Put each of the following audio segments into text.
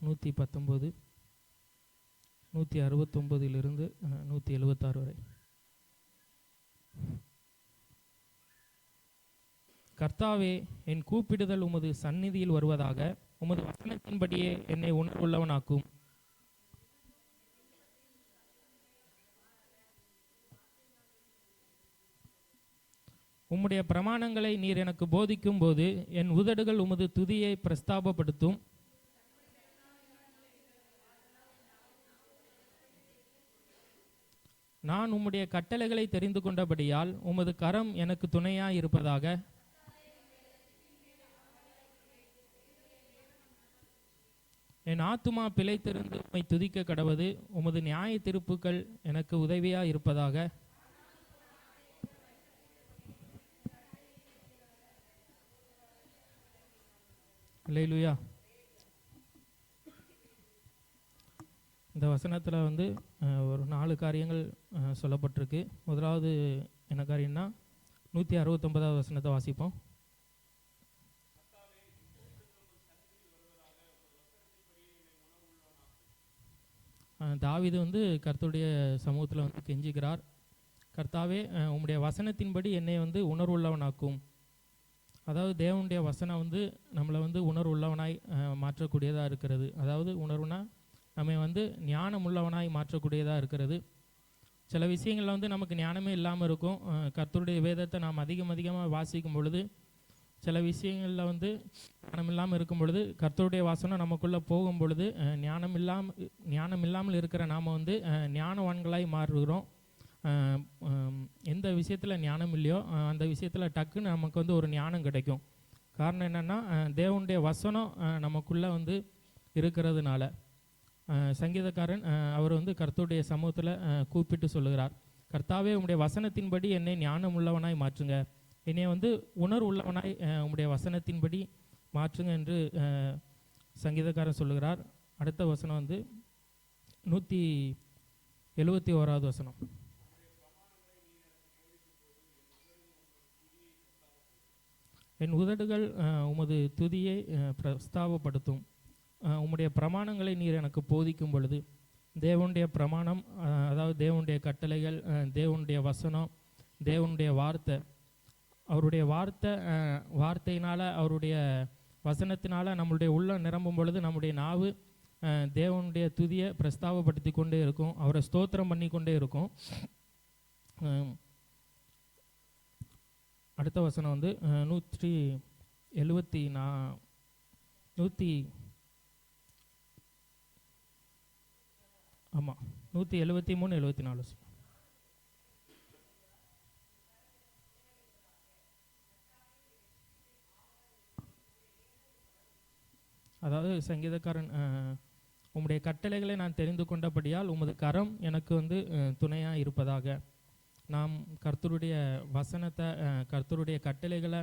119, 169 176 வரை. கர்த்தாவே, என் கூப்பிடுதல் உமது சந்நிதியில் வருவதாக. உமது வசனத்தின்படியே என்னை உணர்வுள்ளவனாக்கும். உம்முடைய பிரமாணங்களை நீர் எனக்கு போதிக்கும் போது என் உதடுகள் உமது துதியை பிரஸ்தாபப்படுத்தும். நான் உம்முடைய கட்டளைகளை தெரிந்து கொண்டபடியால் உமது கரம் எனக்கு துணையாய் இருப்பதாக. என் ஆத்துமா பிழைத்திருந்து உம்மை துதிக்க கடவது. உமது நியாய தீர்ப்புகள் எனக்கு உதவியாய் இருப்பதாக. அல்லேலூயா. இந்த வசனத்தில் ஒரு 4 காரியங்கள் சொல்லப்பட்டிருக்கு. முதலாவது என்ன காரியம்னா 169வது வசனத்தை வாசிப்போம். தாவீது கர்த்தருடைய சமூகத்தில் கெஞ்சுகிறார். கர்த்தாவே, உம்முடைய வசனத்தின்படி என்னை உணர்வுள்ளவனாக்கும். அதாவது தேவனுடைய வசனம் நம்மளை உணர்வுள்ளவனாய் மாற்றக்கூடியதாக இருக்கிறது. அதாவது உணர்வுனா நம்ம ஞானம் உள்ளவனாய் மாற்றக்கூடியதாக இருக்கிறது. சில விஷயங்களில் நமக்கு ஞானமே இல்லாமல் இருக்கும். கர்த்தருடைய வேதத்தை நாம் அதிகமாக வாசிக்கும் பொழுது சில விஷயங்களில் ஞானம் இல்லாமல் இருக்கும் பொழுது கர்த்தருடைய வாசனம் நமக்குள்ளே போகும் பொழுது ஞானம் இல்லாமல் இருக்கிற நாம் ஞானவான்களாய் மாறுகிறோம். எந்த விஷயத்தில் ஞானம் இல்லையோ அந்த விஷயத்தில் டக்குன்னு நமக்கு ஒரு ஞானம் கிடைக்கும். காரணம் என்னென்னா தேவனுடைய வசனம் நமக்குள்ளே இருக்கிறதுனால. சங்கீதக்காரன் அவர் கர்த்தருடைய சமூகத்தில் கூப்பிட்டு சொல்லுகிறார், கர்த்தாவே, உம்முடைய வசனத்தின்படி என்னை ஞானம் உள்ளவனாய் மாற்றுங்க, என்னை உணர்வு உள்ளவனாய் உம்முடைய வசனத்தின்படி மாற்றுங்க என்று சங்கீதக்காரன் சொல்லுகிறார். அடுத்த வசனம் 171வது வசனம். என் உதடுகள் உமது துதியை பிரஸ்தாபப்படுத்தும். உம்முடைய பிரமாணங்களை நீர் எனக்கு போதிக்கும் பொழுது. தேவனுடைய பிரமாணம், அதாவது தேவனுடைய கட்டளைகள், தேவனுடைய வசனம், தேவனுடைய வார்த்தை. அவருடைய வார்த்தையினால், அவருடைய வசனத்தினால் நம்மளுடைய உள்ளம் நிரம்பும் பொழுது நம்முடைய நாவு தேவனுடைய துதியை பிரஸ்தாபப்படுத்தி கொண்டே இருக்கும், அவரை ஸ்தோத்திரம் பண்ணி கொண்டே இருக்கும். அடுத்த வசனம் 173 74. அதாவது சங்கீதக்காரன், உம்முடைய கட்டளைகளை நான் தெரிந்து கொண்டபடியால் உமது கரம் எனக்கு துணையாக இருப்பதாக. நாம் கர்த்தருடைய வசனத்தை, கர்த்தருடைய கட்டளைகளை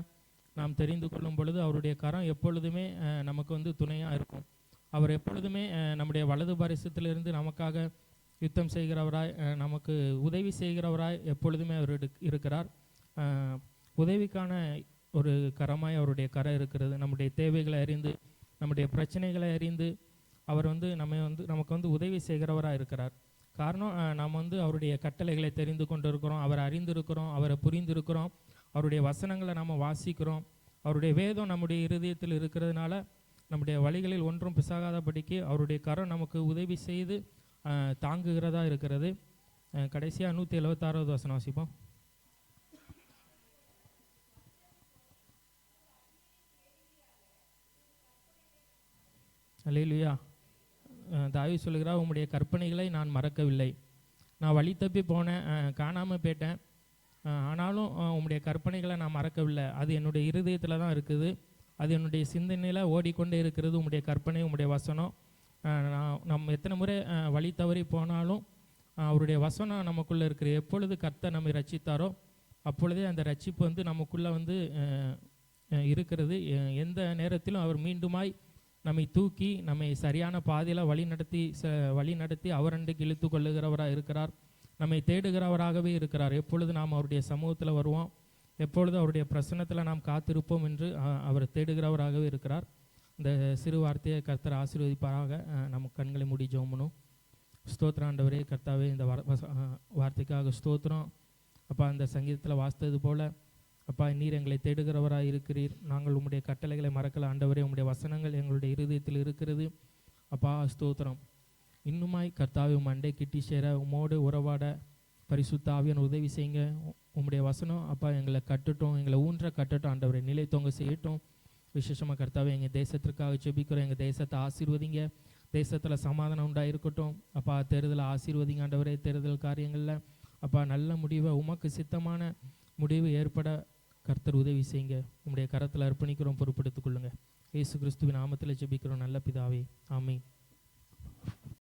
நாம் தெரிந்து கொள்ளும் பொழுது அவருடைய கரம் எப்பொழுதுமே நமக்கு துணையாக இருக்கும். அவர் எப்பொழுதுமே நம்முடைய வலது பாரிசத்திலிருந்து நமக்காக யுத்தம் செய்கிறவராய், நமக்கு உதவி செய்கிறவராய் எப்பொழுதுமே அவர் இருக்கிறார். உதவிக்கான ஒரு கரமாய் அவருடைய கரம் இருக்கிறது. நம்முடைய தேவைகளை அறிந்து, நம்முடைய பிரச்சனைகளை அறிந்து அவர் நமக்கு உதவி செய்கிறவராக இருக்கிறார். காரணம், நாம் அவருடைய கட்டளைகளை தெரிந்து கொண்டு இருக்கிறோம், அவரை அறிந்திருக்கிறோம், அவரை புரிந்திருக்கிறோம், அவருடைய வசனங்களை நாம் வாசிக்கிறோம். அவருடைய வேதம் நம்முடைய இருதயத்தில் இருக்கிறதுனால நம்முடைய வழிகளில் ஒன்றும் பிசகாதபடிக்கு அவருடைய கரம் நமக்கு உதவி செய்து தாங்குகிறதா இருக்கிறது. கடைசியாக 176வது வசனம் வாசிப்போம். அல்லேலூயா. தாவீது சொல்லுகிறார், உம்முடைய கற்பனைகளை நான் மறக்கவில்லை. நான் வழி தப்பி போனேன், காணாமல் போயிட்டேன், ஆனாலும் உம்முடைய கற்பனைகளை நான் மறக்கவில்லை. அது என்னுடைய இருதயத்தில் தான் இருக்குது, அது என்னுடைய சிந்தனையில் ஓடிக்கொண்டே இருக்கிறது. உம்முடைய கற்பனை, உம்முடைய வசனம். நம்ம எத்தனை முறை வழி தவறி போனாலும் அவருடைய வசனம் நமக்குள்ளே இருக்கிற. எப்பொழுது கர்த்தர் நம்மை ரட்சித்தாரோ அப்பொழுதே அந்த ரட்சிப்பு நமக்குள்ளே இருக்கிறது. எந்த நேரத்திலும் அவர் மீண்டுமாய் நம்மை தூக்கி நம்மை சரியான பாதையில் வழி நடத்தி அவரண்டுக்கு இழுத்து கொள்ளுகிறவராக இருக்கிறார். நம்மை தேடுகிறவராகவே இருக்கிறார். எப்பொழுது நாம் அவருடைய சமூகத்தில் வருவோம், எப்பொழுது அவருடைய பிரசன்னத்தில் நாம் காத்திருப்போம் என்று அவர் தேடுகிறவராகவே இருக்கிறார். இந்த சிறு வார்த்தையை கர்த்தர் ஆசீர்வதிப்பாராக. நம்ம கண்களை மூடி ஜெபம் பண்ணுவோம். ஸ்தோத்திரம் ஆண்டவரே, கர்த்தாவே, இந்த வார்த்தைக்காக ஸ்தோத்திரம். அப்பா, அந்த சங்கீதத்தில் வாசித்தது போல் அப்பா, நீர் எங்களை தேடுகிறவராக இருக்கிறீர். நாங்கள் உம்முடைய கட்டளைகளை மறக்கல ஆண்டவரே. உம்முடைய வசனங்கள் எங்களுடைய இருதயத்தில் இருக்கிறது. அப்பா ஸ்தோத்திரம். இன்னுமாய் கர்த்தாவே அண்டை கிட்டி சேர, உம்மோடு உறவாட பரிசுத்த ஆவியான உதவி செய்யுங்க. உம்முடைய வசனம் அப்பா எங்களை கட்டுட்டோம், எங்களை ஊன்ற கட்டட்டும் ஆண்டவரே, நிலை தொங்க செய்யட்டும். விசேஷமாக கர்த்தாவே, எங்கள் தேசத்திற்காக ஜெபிக்கிறோம். எங்கள் தேசத்தை ஆசீர்வதிங்க. தேசத்தில் சமாதானம் உண்டாயிருக்கட்டும். அப்பா, தேர்தலை ஆசீர்வதிங்க ஆண்டவரே. தேர்தல் காரியங்களில் அப்பா நல்ல முடிவை, உமக்கு சித்தமான முடிவு ஏற்பட கர்த்தர் உதவி செய்யுங்க. உம்முடைய கரத்தில் அர்ப்பணிக்கிறோம், பொறுப்படுத்திக் கொள்ளுங்க. இயேசு கிறிஸ்துவின் நாமத்தில் ஜெபிக்கிறோம் நல்ல பிதாவே, ஆமென்.